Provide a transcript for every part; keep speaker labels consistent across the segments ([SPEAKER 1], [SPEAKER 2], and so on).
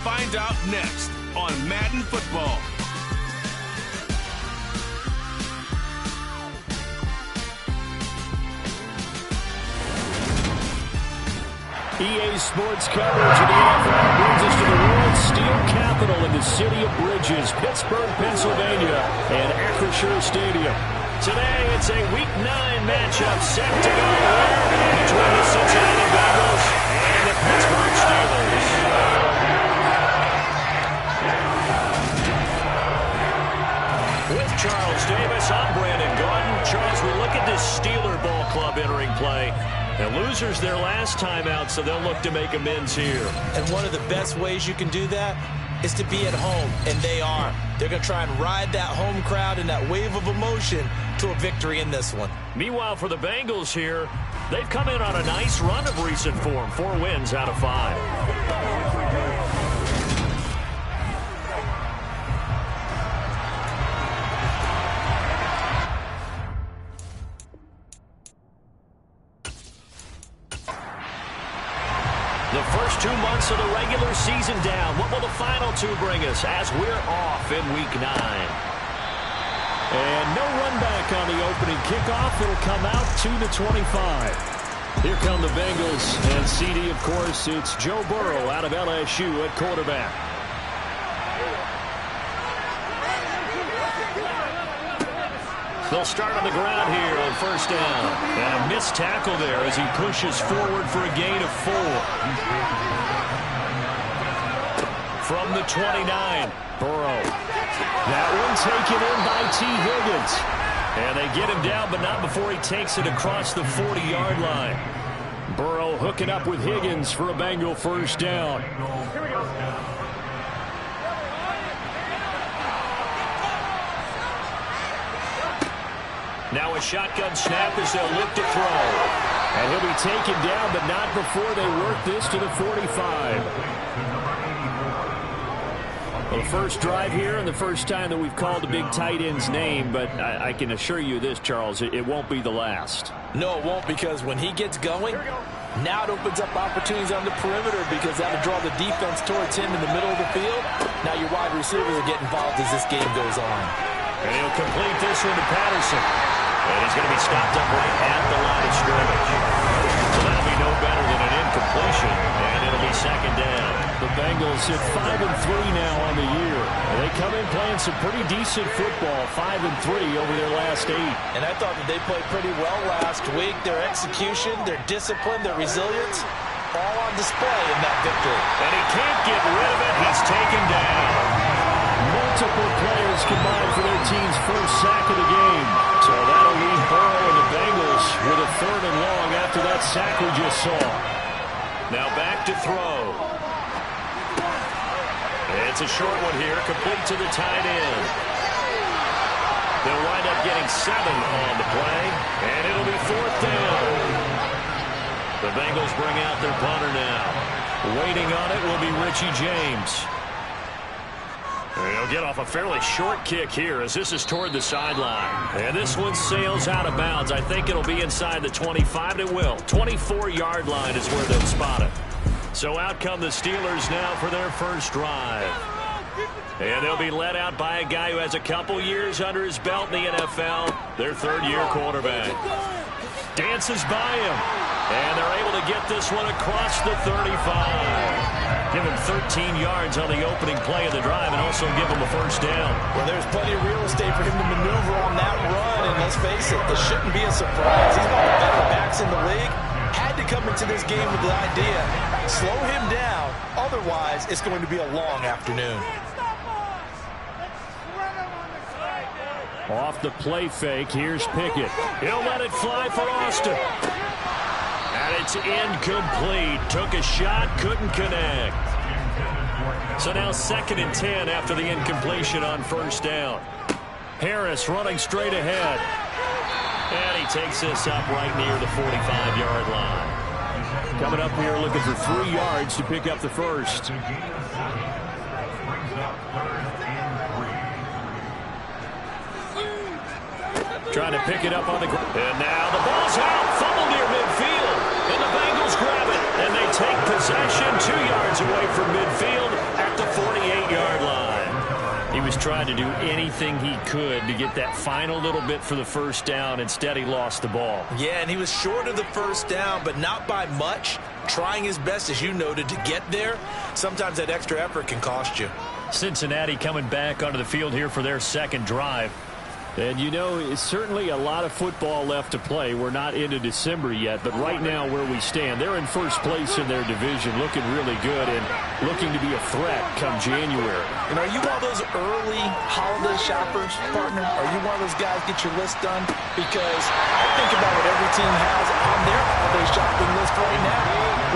[SPEAKER 1] Find out next on Madden Football.
[SPEAKER 2] EA Sports coverage of the NFL brings us to the World Steel Capital in the city of Bridges, Pittsburgh, Pennsylvania, and Acrisure Stadium.
[SPEAKER 3] Today, it's a Week 9 matchup set to go between the Cincinnati Bengals and the Pittsburgh Steelers. With Charles Davis, I'm Brandon Gaudin. Charles, we look at this Steeler ball club entering play. The losers their last time out, so they'll look to make amends here.
[SPEAKER 4] And one of the best ways you can do that is to be at home, and they are. They're going to try and ride that home crowd and that wave of emotion to a victory in this one.
[SPEAKER 3] Meanwhile, for the Bengals here, they've come in on a nice run of recent form. 4 wins out of 5. The first 2 months of the regular season down. What will the final 2 bring us as we're off in Week 9?
[SPEAKER 2] And no run back on the opening kickoff. It'll come out to the 25. Here come the Bengals. And CD, of course, it's Joe Burrow out of LSU at quarterback.
[SPEAKER 3] They'll start on the ground here on first down. And a missed tackle there as he pushes forward for a gain of 4. From the 29, Burrow. That one taken in by T. Higgins. And they get him down, but not before he takes it across the 40-yard line. Burrow hooking up with Higgins for a Bengal first down. Here we go. Now a shotgun snap as they'll look to throw.
[SPEAKER 2] And he'll be taken down, but not before they work this to the 45. Well, the first drive here and the first time that we've called the big tight end's name, but I can assure you this, Charles, it won't be the last.
[SPEAKER 4] No, it won't, because when he gets going, now it opens up opportunities on the perimeter because that'll draw the defense towards him in the middle of the field. Now your wide receivers will get involved as this game goes on.
[SPEAKER 3] And he'll complete this one to Patterson. And he's going to be stopped up right at the line of scrimmage. So that'll be no better than an incompletion, and it'll be second down.
[SPEAKER 2] The Bengals at 5-3 now on the year. They come in playing some pretty decent football, 5-3 over their last 8.
[SPEAKER 4] And I thought that they played pretty well last week. Their execution, their discipline, their resilience, all on display in that victory.
[SPEAKER 3] And he can't get rid of it. He's taken down.
[SPEAKER 2] Multiple players combined for their team's first sack of the game. So that'll leave Burrow and the Bengals with a 3rd and long after that sack we just saw.
[SPEAKER 3] Now back to throw. It's a short one here, complete to the tight end. They'll wind up getting 7 on the play, and it'll be 4th down. The Bengals bring out their punter now. Waiting on it will be Richie James. He'll get off a fairly short kick here as this is toward the sideline. And this one sails out of bounds. I think it'll be inside the 25. It will. 24-yard line is where they'll spot it. So out come the Steelers now for their first drive. And they'll be led out by a guy who has a couple years under his belt in the NFL. Their 3rd-year quarterback. Dances by him. And they're able to get this one across the 35. Give him 13 yards on the opening play of the drive and also give him a first down.
[SPEAKER 4] Well, there's plenty of real estate for him to maneuver on that run, and let's face it, it shouldn't be a surprise. He's one of the better backs in the league. Had to come into this game with the idea, slow him down, otherwise it's going to be a long afternoon.
[SPEAKER 2] Off the play fake, here's Pickett.
[SPEAKER 3] He'll let it fly for Austin. And it's incomplete. Took a shot, couldn't connect. So now 2nd and 10 after the incompletion on first down. Harris running straight ahead. And he takes this up right near the 45-yard line.
[SPEAKER 2] Coming up here looking for 3 yards to pick up the first.
[SPEAKER 3] Trying to pick it up on the ground. And now the ball's out. Fumble near midfield. And the Bengals grab it. And they take possession 2 yards away from midfield at
[SPEAKER 2] tried to do anything he could to get that final little bit for the first down. Instead, he lost the ball.
[SPEAKER 4] Yeah, and he was short of the first down, but not by much. Trying his best, as you noted, to get there. Sometimes that extra effort can cost you.
[SPEAKER 2] Cincinnati coming back onto the field here for their second drive. And, you know, it's certainly a lot of football left to play. We're not into December yet, but right now where we stand, they're in first place in their division, looking really good and looking to be a threat come January.
[SPEAKER 4] And are you one of those early holiday shoppers, partner? Are you one of those guys get your list done? Because I think about what every team has on their holiday shopping list right now.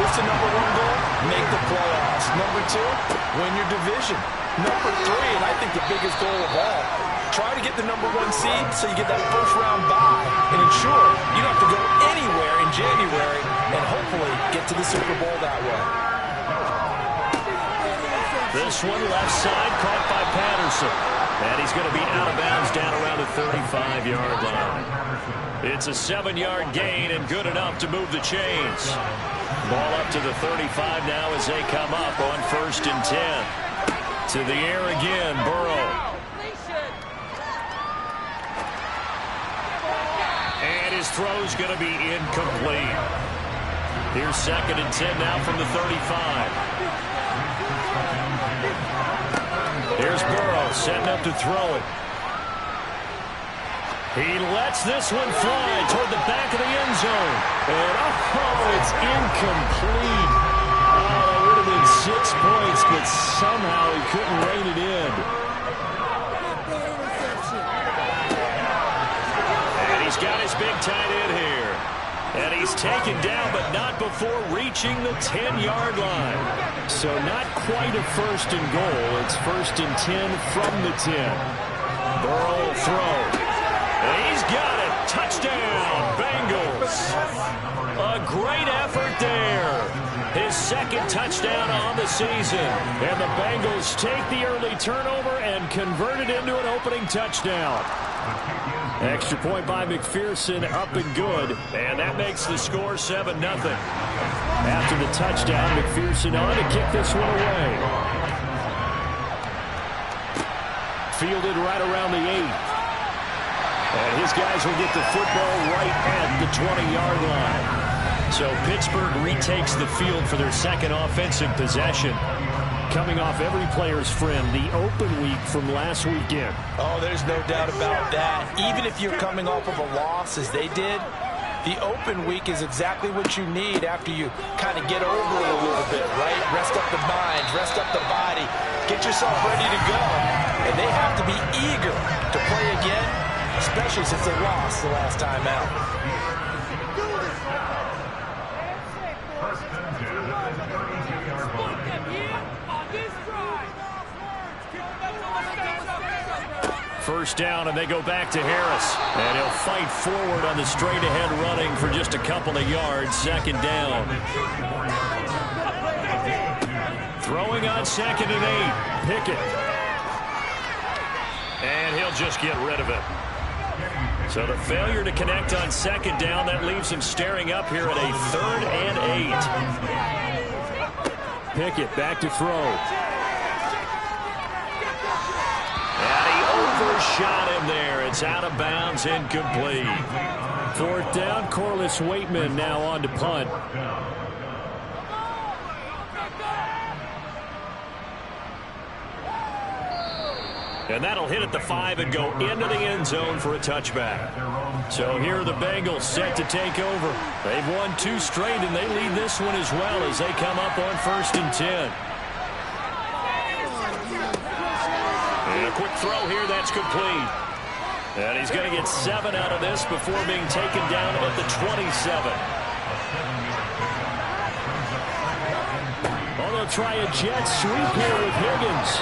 [SPEAKER 4] What's the number one goal? Make the playoffs. Number two, win your division. Number three, and I think the biggest goal of all, try to get the number one seed so you get that first round bye and ensure you don't have to go anywhere in January and hopefully get to the Super Bowl that way.
[SPEAKER 2] This one left side caught by Patterson. And he's going to be out of bounds down around the 35-yard line. It's a 7-yard gain and good enough to move the chains. Ball up to the 35 now as they come up on 1st and 10. To the air again, Burrow. And his throw's going to be incomplete. Here's 2nd and 10 now from the 35. Here's Burrow setting up to throw it. He lets this one fly toward the back of the end zone. And it's incomplete. That would have been 6 points, but somehow he couldn't rein it in. And he's got his big tight end here. And he's taken down, but not before reaching the 10-yard line. So not quite a 1st and goal. It's 1st and 10 from the 10. Burrow will throw. And he's got it. Touchdown, Bengals. A great effort there. His 2nd touchdown on the season. And the Bengals take the early turnover and convert it into an opening touchdown. Extra point by McPherson, up and good. And that makes the score 7-0. After the touchdown, McPherson on to kick this one away. Fielded right around the 8. And his guys will get the football right at the 20-yard line. So Pittsburgh retakes the field for their 2nd offensive possession. Coming off every player's friend, the open week from last weekend.
[SPEAKER 4] Oh, there's no doubt about that. Even if you're coming off of a loss as they did, the open week is exactly what you need after you kind of get over it a little bit, right? Rest up the mind, rest up the body, get yourself ready to go. And they have to be eager to play again, especially since they lost the last time out.
[SPEAKER 2] First down, and they go back to Harris. And he'll fight forward on the straight-ahead running for just a couple of yards. 2nd down. Throwing on 2nd and 8. Pickett. And he'll just get rid of it. So the failure to connect on 2nd down, that leaves him staring up here at a 3rd and 8. Pickett back to throw. Overshot him there. It's out of bounds, incomplete. 4th down, Corliss Waitman now on to punt. And that'll hit at the 5 and go into the end zone for a touchback. So here are the Bengals set to take over. They've won 2 straight, and they lead this one as well as they come up on 1st and 10. And a quick throw here, that's complete. And he's going to get 7 out of this before being taken down at the 27. Oh, they'll try a jet sweep here with Higgins.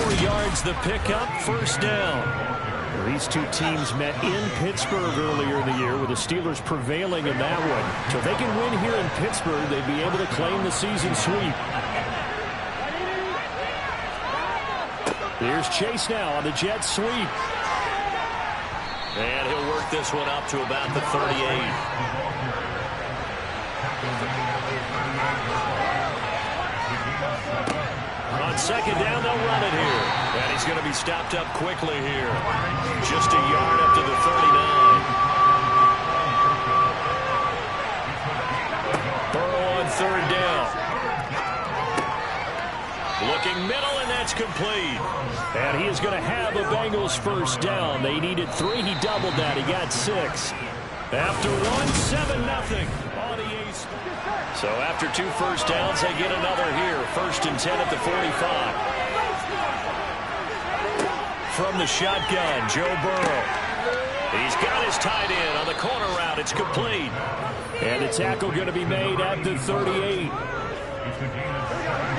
[SPEAKER 2] 4 yards the pickup, 1st down. These two teams met in Pittsburgh earlier in the year with the Steelers prevailing in that one. So if they can win here in Pittsburgh, they'd be able to claim the season sweep. Here's Chase now on the jet sweep. And he'll work this one up to about the 38. On On second down, they'll run it here. And he's going to be stopped up quickly here. Just a yard up to the 39. Burrow on third down. Looking middle, and that's complete. And he is going to have a Bengals first down. They needed 3. He doubled that. He got 6. After 7-0 on the ace. So after 2 first downs, they get another here. 1st and 10 at the 45. From the shotgun, Joe Burrow. He's got his tight end on the corner route. It's complete. And the tackle going to be made at the 38.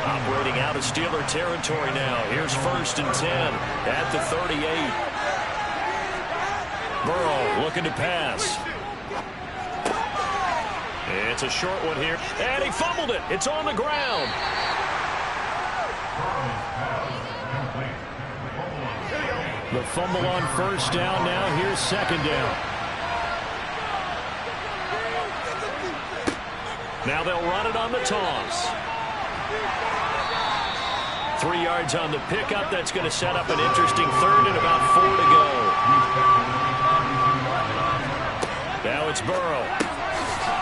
[SPEAKER 2] Operating out of Steeler territory now. Here's 1st and 10 at the 38. Burrow looking to pass. It's a short one here. And he fumbled it. It's on the ground. The fumble on 1st down. Now here's 2nd down. Now they'll run it on the toss. 3 yards on the pickup. That's going to set up an interesting 3rd and about 4 to go. Now it's Burrow.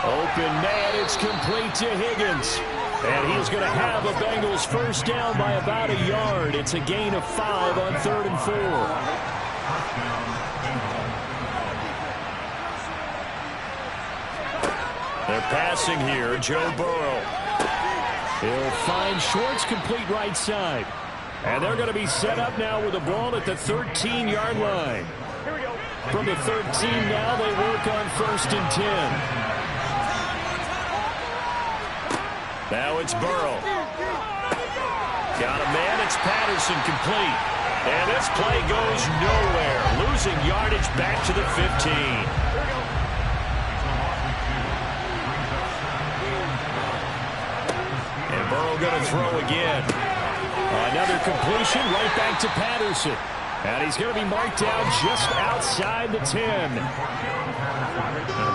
[SPEAKER 2] Open man. It's complete to Higgins. And he's going to have a Bengals first down by about a yard. It's a gain of 5 on 3rd and 4. They're passing here. Joe Burrow. He'll find Schwartz, complete right side. And they're going to be set up now with the ball at the 13-yard line. From the 13 now, they work on 1st and 10. Now it's Burrow. Got a man. It's Patterson, complete. And this play goes nowhere. Losing yardage back to the 15. Burrow going to throw again. Another completion right back to Patterson. And he's going to be marked down just outside the 10. The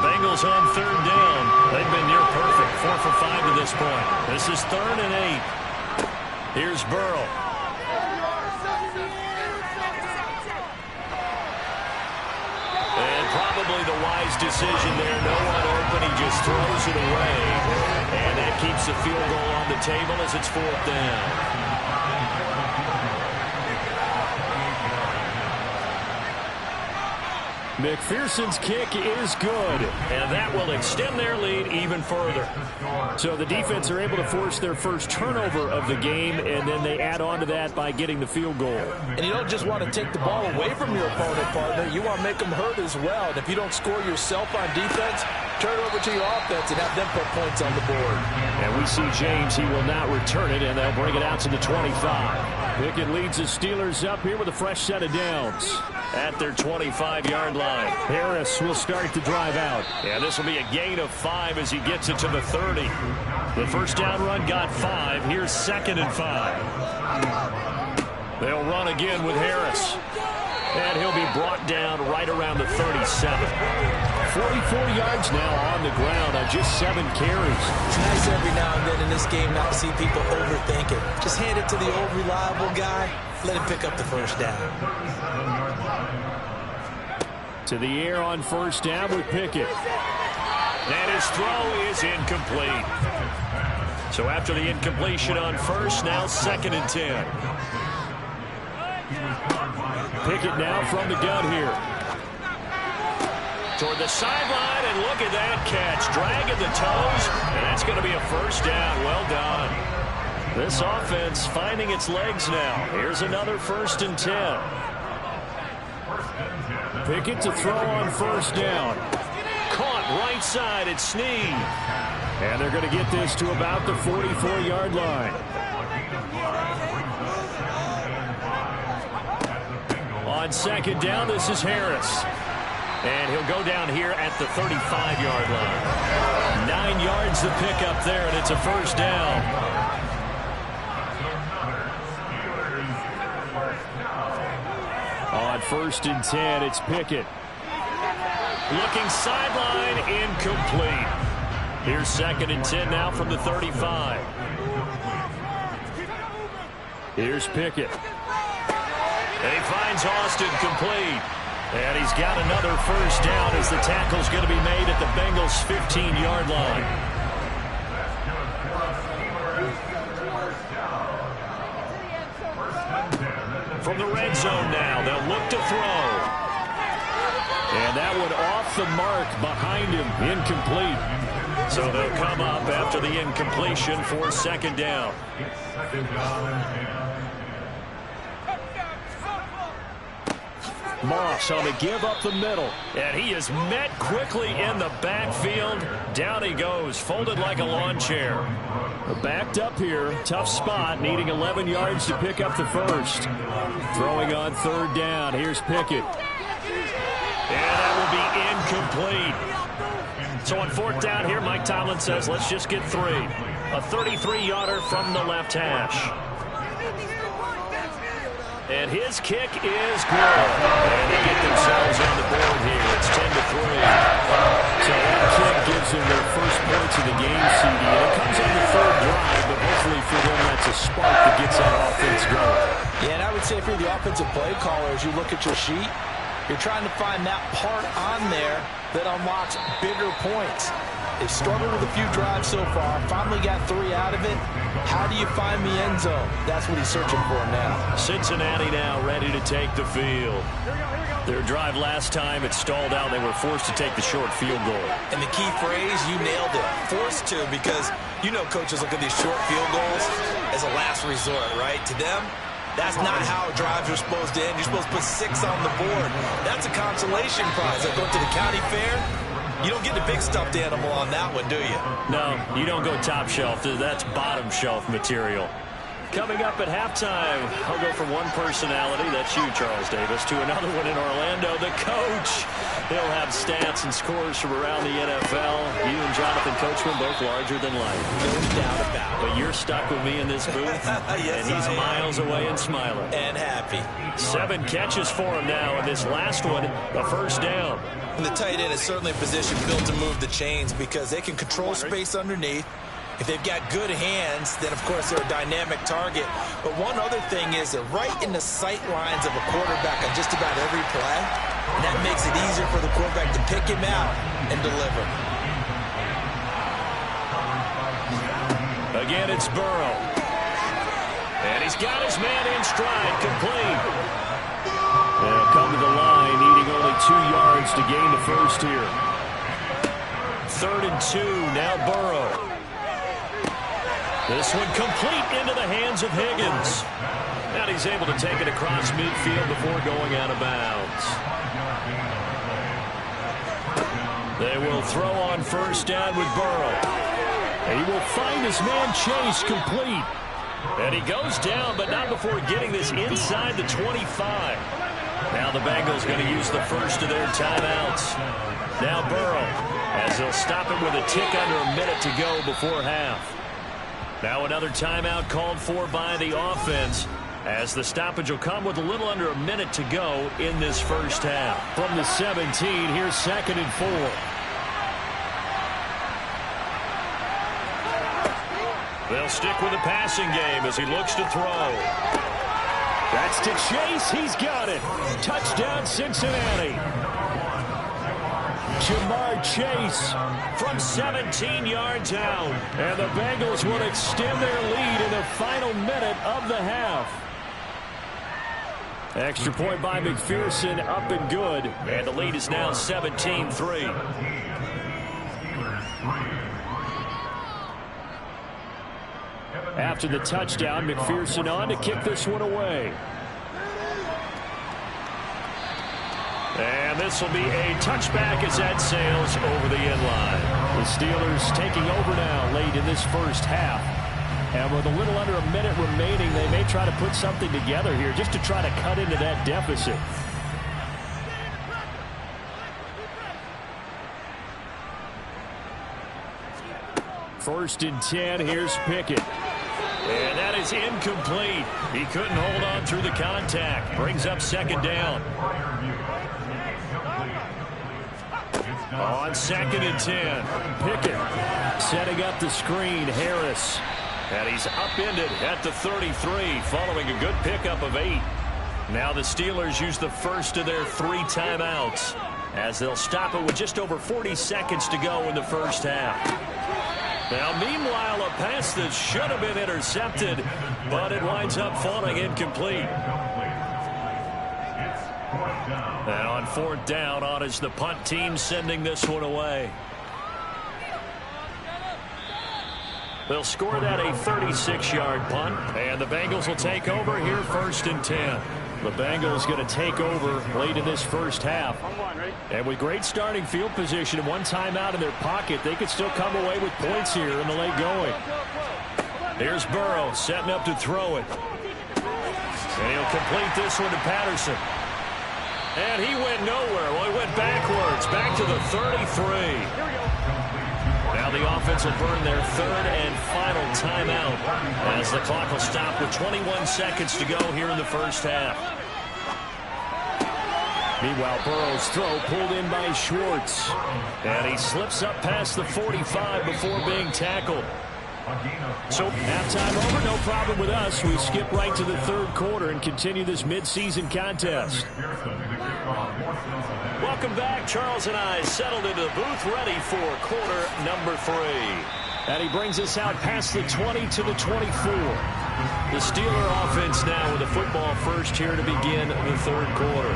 [SPEAKER 2] Bengals on 3rd down. They've been near perfect. 4 for 5 to this point. This is 3rd and 8. Here's Burrow. And probably the wise decision there. No one open. He just throws it away. And that keeps the field goal on the table as it's 4th down. McPherson's kick is good, and that will extend their lead even further. So the defense are able to force their first turnover of the game, and then they add on to that by getting the field goal.
[SPEAKER 4] And you don't just want to take the ball away from your opponent, partner. You want to make them hurt as well. And if you don't score yourself on defense, turn it over to your offense and have them put points on the board.
[SPEAKER 2] And we see James. He will not return it, and they'll bring it out to the 25. Pickett leads the Steelers up here with a fresh set of downs at their 25-yard line. Harris will start the drive out. And this will be a gain of 5 as he gets it to the 30. The first down run got 5. Here's 2nd and 5. They'll run again with Harris. And he'll be brought down right around the 37. 44 yards now on the ground on just 7 carries.
[SPEAKER 4] It's nice every now and then in this game not to see people overthink it. Just hand it to the old reliable guy. Let him pick up the first down.
[SPEAKER 2] To the air on 1st down with Pickett. And his throw is incomplete. So after the incompletion on 1st, now 2nd and 10. Pickett now from the gun here. Toward the sideline, and look at that catch. Dragging the toes, and that's going to be a first down. Well done. This offense finding its legs now. Here's another 1st and 10. Pickett to throw on 1st down. Caught right side at Snead. And they're going to get this to about the 44-yard line. On 2nd down, this is Harris. And he'll go down here at the 35-yard line. 9 yards the pickup there, and it's a first down. On 1st and 10, it's Pickett. Looking sideline, incomplete. Here's 2nd and 10 now from the 35. Here's Pickett. And he finds Austin complete. And he's got another first down as the tackle's going to be made at the Bengals' 15-yard line. From the red zone now, they'll look to throw. And that one off the mark behind him, incomplete. So they'll come up after the incompletion for second down. Moss on the give up the middle. And he is met quickly in the backfield. Down he goes, folded like a lawn chair. Backed up here, tough spot, needing 11 yards to pick up the first. Throwing on third down, here's Pickett. And that will be incomplete. So on fourth down here, Mike Tomlin says, let's just get 3. A 33-yarder from the left hash. And his kick is good. And they get themselves on the board here. It's 10-3. So that kick gives them their first points of the game, CD. And it comes on the third drive, but hopefully for them that's a spark that gets that offense going.
[SPEAKER 4] Yeah, and I would say if you're the offensive play caller, as you look at your sheet, you're trying to find that part on there that unlocks bigger points. They've struggled with a few drives so far, finally got 3 out of it. How do you find the end zone? That's what he's searching for now.
[SPEAKER 2] Cincinnati now ready to take the field. Their drive last time, it stalled out. They were forced to take the short field goal.
[SPEAKER 4] And the key phrase, you nailed it, forced to, because you know coaches look at these short field goals as a last resort, right? To them, that's not how drives are supposed to end. You're supposed to put 6 on the board. That's a consolation prize. Like going to the county fair, you don't get the big stuffed animal on that one, do you?
[SPEAKER 2] No, you don't go top shelf. That's bottom shelf material. Coming up at halftime, I'll go from one personality, that's you, Charles Davis, to another one in Orlando, the coach. He'll have stats and scores from around the NFL. You and Jonathan Coachman both larger than life.
[SPEAKER 4] No doubt about it.
[SPEAKER 2] But you're stuck with me in this booth,
[SPEAKER 4] yes,
[SPEAKER 2] and he's miles away and smiling.
[SPEAKER 4] And happy.
[SPEAKER 2] 7 catches for him now, and this last one, a first down.
[SPEAKER 4] And the tight end is certainly a position built to move the chains because they can control space underneath. If they've got good hands, then, of course, they're a dynamic target. But one other thing is they're right in the sight lines of a quarterback on just about every play. And that makes it easier for the quarterback to pick him out and deliver.
[SPEAKER 2] Again, it's Burrow. And he's got his man in stride, complete. They'll come to the line, needing only 2 yards to gain the first here. 3rd and 2, now Burrow. This one complete into the hands of Higgins. And he's able to take it across midfield before going out of bounds. They will throw on first down with Burrow. And he will find his man Chase complete. And he goes down, but not before getting this inside the 25. Now the Bengals going to use the first of their timeouts. Now Burrow, as they'll stop it with a tick under a minute to go before half. Now another timeout called for by the offense, as the stoppage will come with a little under a minute to go in this first half. From the 17, here's 2nd and 4. They'll stick with the passing game as he looks to throw. That's to Chase. He's got it. Touchdown, Cincinnati. Jamar Chase from 17 yards out. And the Bengals will extend their lead in the final minute of the half. Extra point by McPherson, up and good. And the lead is now 17-3. After the touchdown, McPherson on to kick this one away. And this will be a touchback as that sails over the end line. The Steelers taking over now late in this first half. And with a little under a minute remaining, they may try to put something together here just to try to cut into that deficit. First and 10, here's Pickett. And that is incomplete. He couldn't hold on through the contact. Brings up second down. On 2nd and 10, Pickett setting up the screen. Harris And he's upended at the 33 following a good pickup of 8. Now the Steelers use the first of their 3 timeouts as they'll stop it with just over 40 seconds to go in the first half. Now, meanwhile, a pass that should have been intercepted, but it winds up falling incomplete. And on 4th down, on is the punt team sending this one away. They'll score that a 36-yard punt, and the Bengals will take over here 1st and 10. The Bengals going to take over late in this first half. And with great starting field position and 1 timeout in their pocket, they could still come away with points here in the late going. Here's Burrow setting up to throw it. And he'll complete this one to Patterson. And he went nowhere. Well, he went backwards, back to the 33. Now the offense will burn their 3rd and final timeout as the clock will stop with 21 seconds to go here in the first half. Meanwhile, Burrow's throw pulled in by Schwartz. And he slips up past the 45 before being tackled. So halftime over, no problem with us. We skip right to the 3rd quarter and continue this midseason contest. Welcome back. Charles and I settled into the booth ready for quarter number 3. And he brings us out past the 20 to the 24. The Steeler offense now with the football first here to begin the 3rd quarter.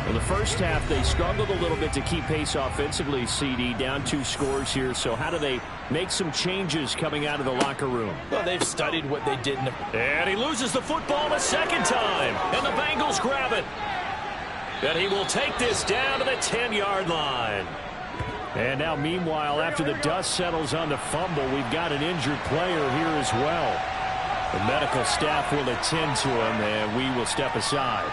[SPEAKER 2] In the first half, they struggled a little bit to keep pace offensively, CD, down 2 scores here. So how do they make some changes coming out of the locker room?
[SPEAKER 4] Well, they've studied what they did.
[SPEAKER 2] And he loses the football a 2nd time. And the Bengals grab it. And he will take this down to the 10-yard line. And now, meanwhile, after the dust settles on the fumble, we've got an injured player here as well. The medical staff will attend to him, and we will step aside.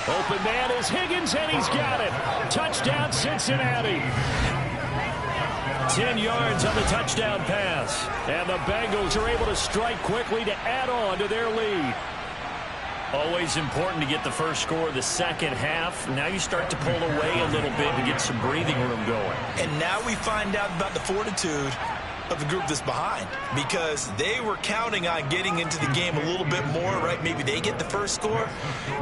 [SPEAKER 2] Open man is Higgins, and he's got it. Touchdown, Cincinnati. 10 yards on the touchdown pass. And the Bengals are able to strike quickly to add on to their lead. Always important to get the first score of the second half. Now you start to pull away a little bit and get some breathing room going. And now we find out about the fortitude of the group that's behind, because they were counting on getting into the game a little bit more, right? Maybe they get the first score.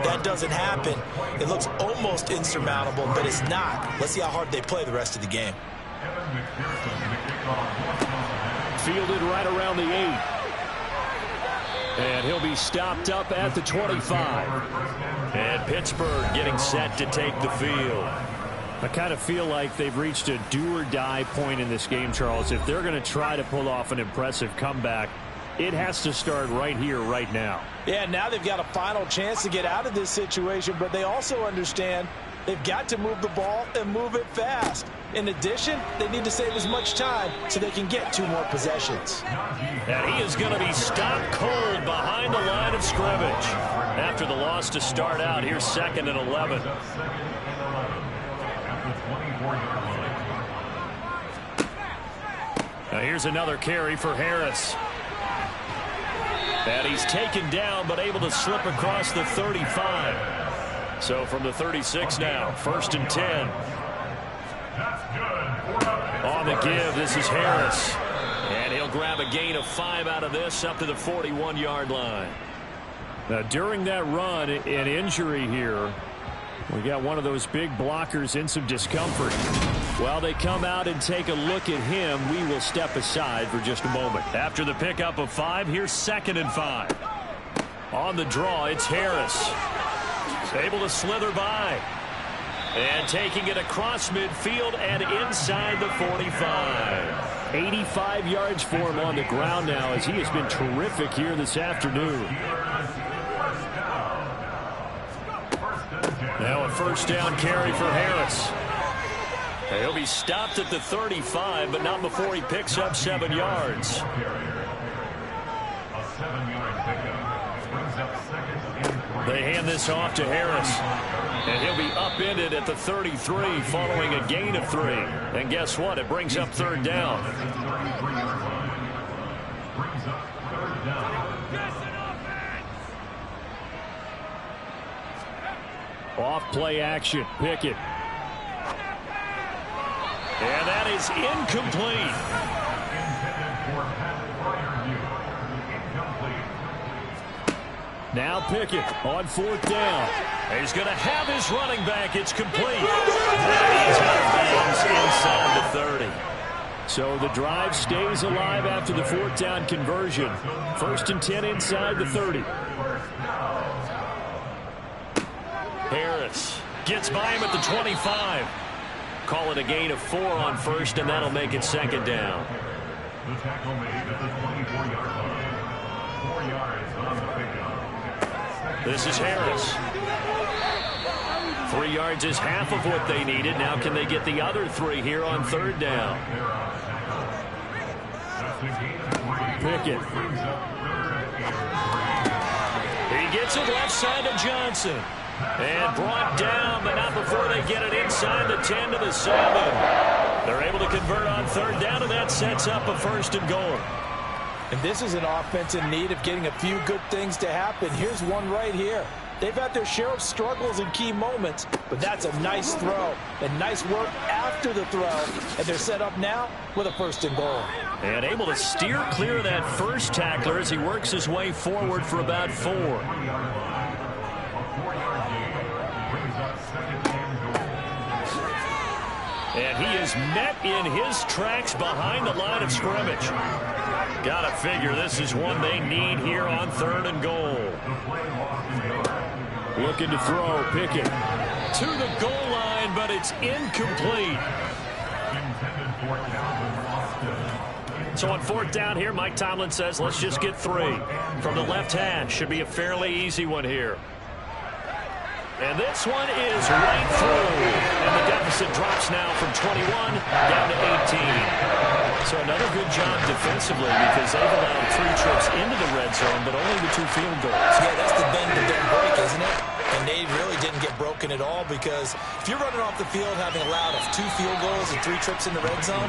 [SPEAKER 2] That doesn't happen. It looks almost insurmountable, but it's not. Let's see how hard they play the rest of the game. Fielded right around the 8. And he'll be stopped up at the 25. And Pittsburgh getting set to take the field. I kind of feel like they've reached a do-or-die point in this game, Charles. If they're going to try to pull off an impressive comeback, it has to start right here, right now. Yeah, now they've got a final chance to get out of this situation, but they also understand they've got to move the ball and move it fast. In addition, they need to save as much time so they can get 2 more possessions. And he is going to be stopped cold behind the line of scrimmage. After the loss to start out, here's 2nd and 11. Now here's another carry for Harris. And he's taken down but able to slip across the 35. So from the 36 now, 1st and 10. On the give, this is Harris. And he'll grab a gain of 5 out of this up to the 41-yard line. Now during that run, an injury here. We got one of those big blockers in some discomfort. While they come out and take a look at him, we will step aside for just a moment. After the pickup of 5, here's 2nd and 5. On the draw, it's Harris. Able to slither by. And taking it across midfield and inside the 45. 85 yards for him on the ground now, as he has been terrific here this afternoon. Now a 1st down carry for Harris. And he'll be stopped at the 35, but not before he picks up 7 yards. They hand this off to Harris. And he'll be upended at the 33 following a gain of 3. And guess what? It brings up 3rd down. Off play action. Pickett. And that is incomplete. Now Pickett on 4th down. He's going to have his running back. It's complete. And he's out of bounds inside the 30. So the drive stays alive after the 4th down conversion. 1st and 10 inside the 30. Harris gets by him at the 25. Call it a gain of 4 on 1st, and that'll make it 2nd down.
[SPEAKER 5] The tackle made at the 24-yard line. 4 yards on the pickup.
[SPEAKER 2] This is Harris. 3 yards is half of what they needed. Now can they get the other 3 here on 3rd down? Pickett. He gets it left side to Johnson. And brought down, but not before they get it inside the 10 to the 7. They're able to convert on 3rd down, and that sets up a 1st and goal.
[SPEAKER 4] And this is an offense in need of getting a few good things to happen. Here's one right here. They've had their share of struggles in key moments, but that's a nice throw and nice work after the throw. And they're set up now with a 1st and goal.
[SPEAKER 2] And able to steer clear of that first tackler as he works his way forward for about 4. And he is met in his tracks behind the line of scrimmage. Gotta figure this is one they need here on 3rd and goal. Looking to throw, Pickett to the goal line, but it's incomplete. So on 4th down here, Mike Tomlin says, let's just get 3. From the left hash, should be a fairly easy one here. And this one is right through. And the deficit drops now from 21 down to 18. So another good job defensively because they've allowed 3 trips into the red zone, but only the 2 field goals.
[SPEAKER 4] Yeah, that's the bend but don't break, isn't it? And they really didn't get broken at all because if you're running off the field having allowed 2 field goals and 3 trips in the red zone,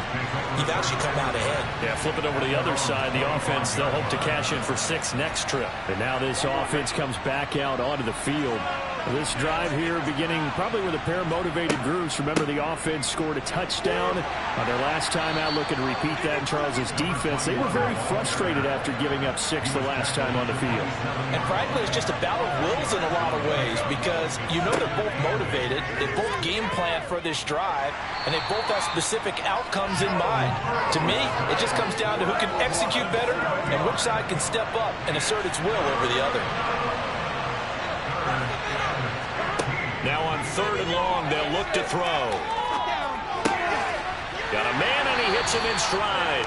[SPEAKER 4] you've actually come out ahead.
[SPEAKER 2] Yeah, flip it over to the other side. The offense, they'll hope to cash in for 6 next trip. And now this offense comes back out onto the field. This drive here beginning probably with a pair of motivated groups. Remember, the offense scored a touchdown on their last time out, looking to repeat that in Charles's defense. They were very frustrated after giving up 6 the last time on the field.
[SPEAKER 4] And frankly, it's just a battle of wills in a lot of ways because you know they're both motivated. They both game plan for this drive, and they both have specific outcomes in mind. To me, it just comes down to who can execute better and which side can step up and assert its will over the other.
[SPEAKER 2] Now on 3rd and long, they'll look to throw. Got a man, and he hits him in stride.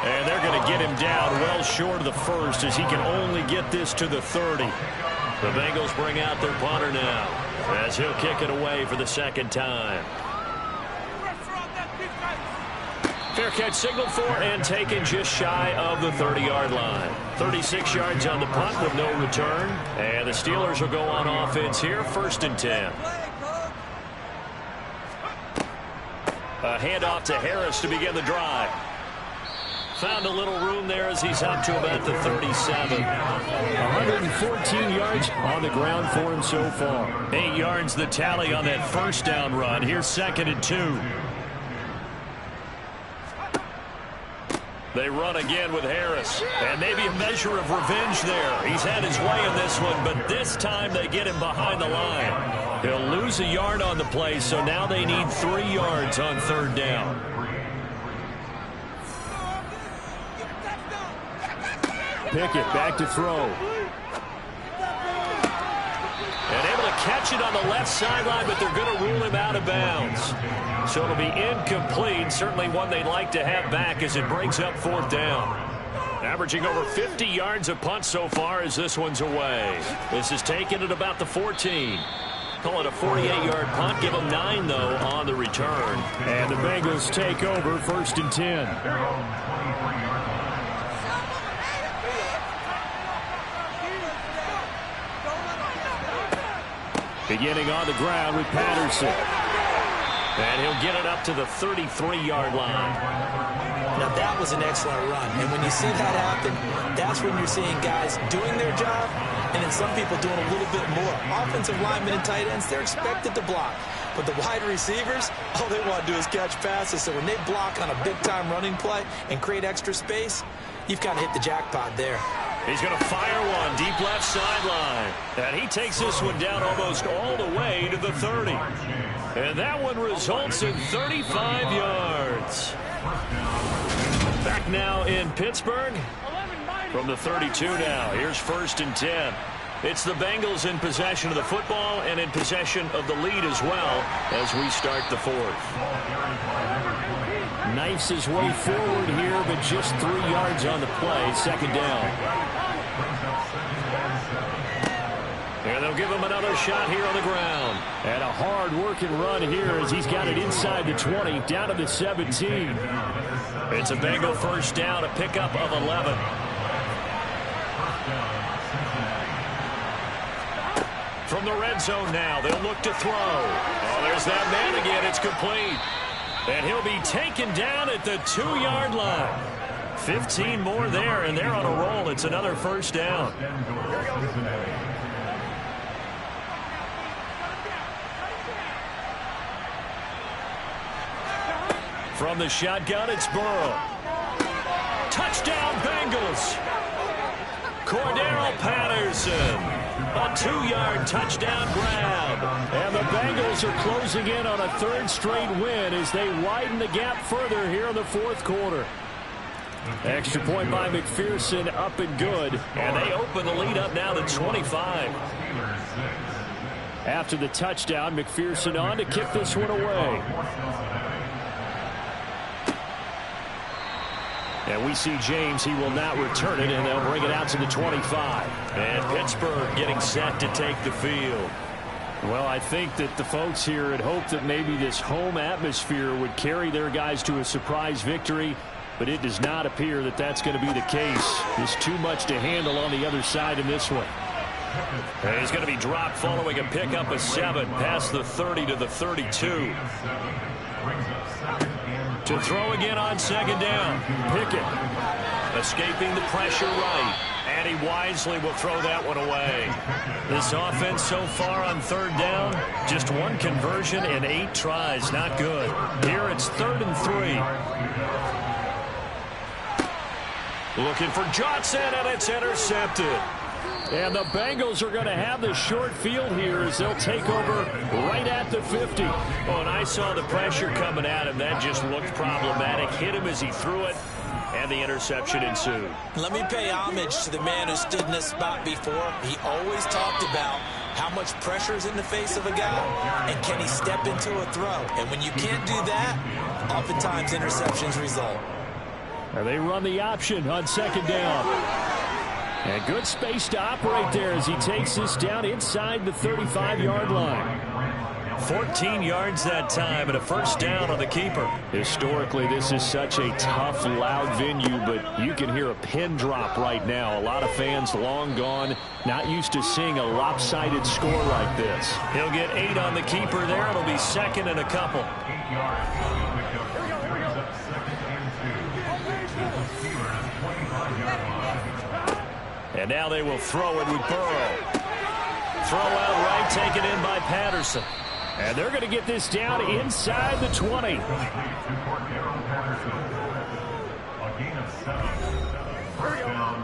[SPEAKER 2] And they're going to get him down well short of the 1st as he can only get this to the 30. The Bengals bring out their punter now as he'll kick it away for the 2nd time. Fair catch signaled for and taken just shy of the 30-yard line. 36 yards on the punt with no return. And the Steelers will go on offense here, 1st and 10. A handoff to Harris to begin the drive. Found a little room there as he's up to about the 37. 114 yards on the ground for him so far. 8 yards the tally on that 1st down run. Here's 2nd and 2. They run again with Harris. And maybe a measure of revenge there. He's had his way in this one, but this time they get him behind the line. He'll lose a yard on the play, so now they need 3 yards on 3rd down. Pickett back to throw. And able to catch it on the left sideline, but they're going to rule him out of bounds. So it'll be incomplete. Certainly one they'd like to have back as it brings up 4th down. Averaging over 50 yards a punt so far as this one's away. This is taken at about the 14. Call it a 48-yard punt. Give them 9, though, on the return. And the Bengals take over 1st and 10. Beginning on the ground with Patterson. And he'll get it up to the 33-yard line.
[SPEAKER 4] Now, that was an excellent run. And when you see that happen, that's when you're seeing guys doing their job and then some people doing a little bit more. Offensive linemen and tight ends, they're expected to block. But the wide receivers, all they want to do is catch passes. So when they block on a big-time running play and create extra space, you've kind of hit the jackpot there.
[SPEAKER 2] He's going to fire one deep left sideline. And he takes this one down almost all the way to the 30. And that one results in 35 yards. Back now in Pittsburgh. From the 32 now. Here's 1st and 10. It's the Bengals in possession of the football and in possession of the lead as well as we start the 4th. Knifes his way forward here, but just 3 yards on the play. 2nd down. And they'll give him another shot here on the ground. And a hard-working run here as he's got it inside the 20, down to the 17. It's a Bengal 1st down, a pickup of 11. From the red zone now, they'll look to throw. Oh, there's that man again. It's complete. And he'll be taken down at the 2-yard line. 15 more there, and they're on a roll. It's another 1st down. From the shotgun, it's Burrow. Touchdown, Bengals. Cordero Patterson. A 2-yard touchdown grab. And the Bengals are closing in on a 3rd straight win as they widen the gap further here in the 4th quarter. Extra point by McPherson, up and good. And they open the lead up now to 25. After the touchdown, McPherson on to kick this one away. And we see James, he will not return it, and they'll bring it out to the 25. And Pittsburgh getting set to take the field. Well, I think that the folks here had hoped that maybe this home atmosphere would carry their guys to a surprise victory, but it does not appear that that's going to be the case. There's too much to handle on the other side in this one. And he's going to be dropped following a pickup of 7 past the 30 to the 32. To throw again on 2nd down. Pickett escaping the pressure right. And he wisely will throw that one away. This offense so far on 3rd down, just 1 conversion and 8 tries. Not good. Here it's 3rd and 3. Looking for Johnson, and it's intercepted. And the Bengals are going to have the short field here as they'll take over right at the 50. Oh, and I saw the pressure coming at him. That just looked problematic. Hit him as he threw it, and the interception ensued.
[SPEAKER 4] Let me pay homage to the man who stood in this spot before. He always talked about how much pressure is in the face of a guy, and can he step into a throw. And when you can't do that, oftentimes interceptions result.
[SPEAKER 2] And they run the option on 2nd down. And good space to operate there as he takes this down inside the 35-yard line. 14 yards that time and a 1st down on the keeper. Historically, this is such a tough, loud venue, but you can hear a pin drop right now. A lot of fans long gone, not used to seeing a lopsided score like this. He'll get 8 on the keeper there. It'll be 2nd and a couple.
[SPEAKER 5] 8 yards.
[SPEAKER 2] And now they will throw it with Burrow. Throw out right, taken in by Patterson. And they're going to get this down inside the 20.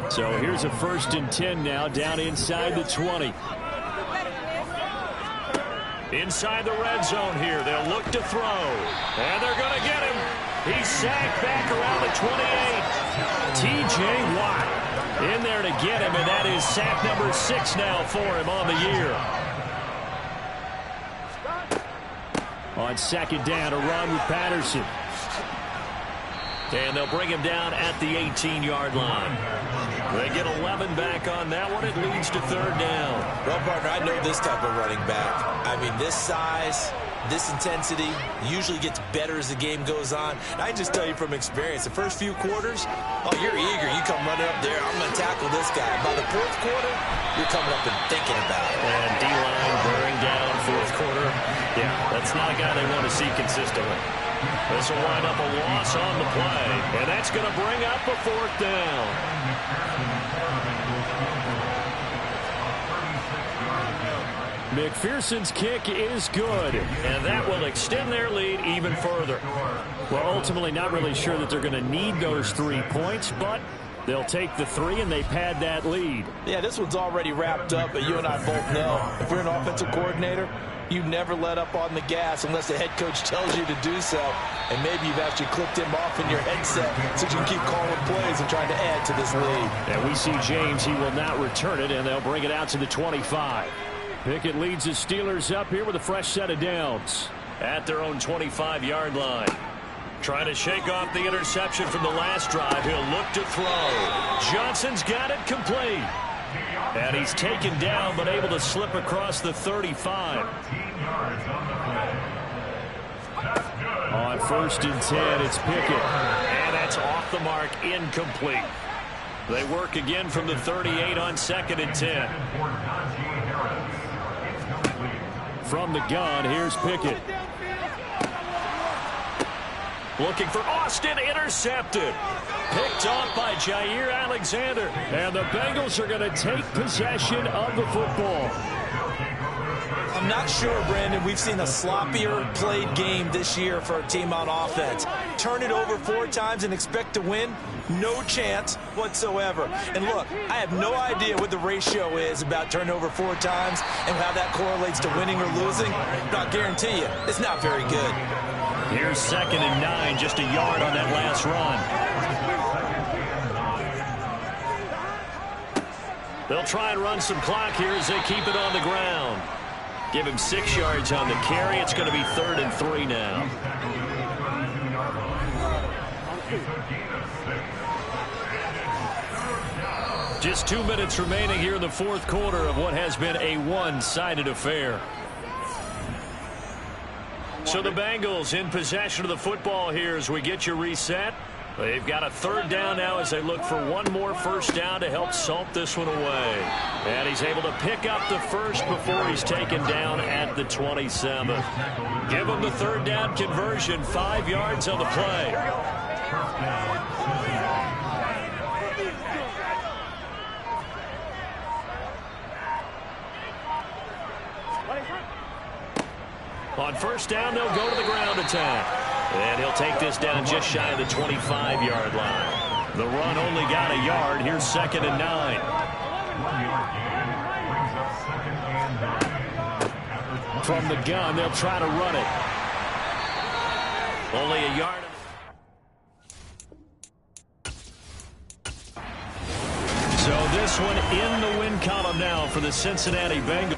[SPEAKER 2] So here's a 1st and 10 now, down inside the 20. Inside the red zone here, they'll look to throw. And they're going to get him. He's sacked back around the 28. T.J. Watt in there to get him, and that is sack number 6 now for him on the year. On 2nd down, a run with Patterson. And they'll bring him down at the 18-yard line. They get 11 back on that one. It leads to 3rd down.
[SPEAKER 4] Well, partner, I know this type of running back. I mean, this size, this intensity usually gets better as the game goes on. And I just tell you from experience, the first few quarters, oh, you're eager. You come running up there, I'm going to tackle this guy. By the 4th quarter, you're coming up and thinking about it.
[SPEAKER 2] And D-line bearing down 4th quarter. Yeah, that's not a guy they want to see consistently. This will wind up a loss on the play, and that's going to bring up a 4th down. McPherson's kick is good, and that will extend their lead even further. Well, ultimately not really sure that they're going to need those 3 points, but they'll take the 3 and they pad that lead.
[SPEAKER 4] Yeah, this one's already wrapped up, but you and I both know if you're an offensive coordinator, you never let up on the gas unless the head coach tells you to do so. And maybe you've actually clicked him off in your headset so you can keep calling plays and trying to add to this lead.
[SPEAKER 2] And we see James, he will not return it, and they'll bring it out to the 25. Pickett leads the Steelers up here with a fresh set of downs at their own 25-yard line. Trying to shake off the interception from the last drive. He'll look to throw. Johnson's got it complete. And he's taken down but able to slip across the 35. On 1st and 10, it's Pickett. And that's off the mark, incomplete. They work again from the 38 on 2nd and 10. From the gun, here's Pickett. Looking for Austin, intercepted. Picked off by Jair Alexander. And the Bengals are going to take possession of the football.
[SPEAKER 4] I'm not sure, Brandon, we've seen a sloppier played game this year for a team on offense. Turn it over 4 times and expect to win? No chance whatsoever. And look, I have no idea what the ratio is about turning over 4 times and how that correlates to winning or losing. But I'll guarantee you, it's not very good.
[SPEAKER 2] Here's 2nd and 9, just a yard on that last run. They'll try and run some clock here as they keep it on the ground. Give him 6 yards on the carry. It's going to be 3rd and 3 now. Just 2 minutes remaining here in the 4th quarter of what has been a one-sided affair. So the Bengals in possession of the football here as we get you reset. They've got a 3rd down now as they look for one more 1st down to help salt this one away. And he's able to pick up the 1st before he's taken down at the 27. Give him the 3rd down conversion, 5 yards on the play. On 1st down, they'll go to the ground attack. And he'll take this down just shy of the 25-yard line. The run only got a yard. Here's 2nd and 9. From the gun, they'll try to run it. Only a yard. So this one in the win column now for the Cincinnati Bengals.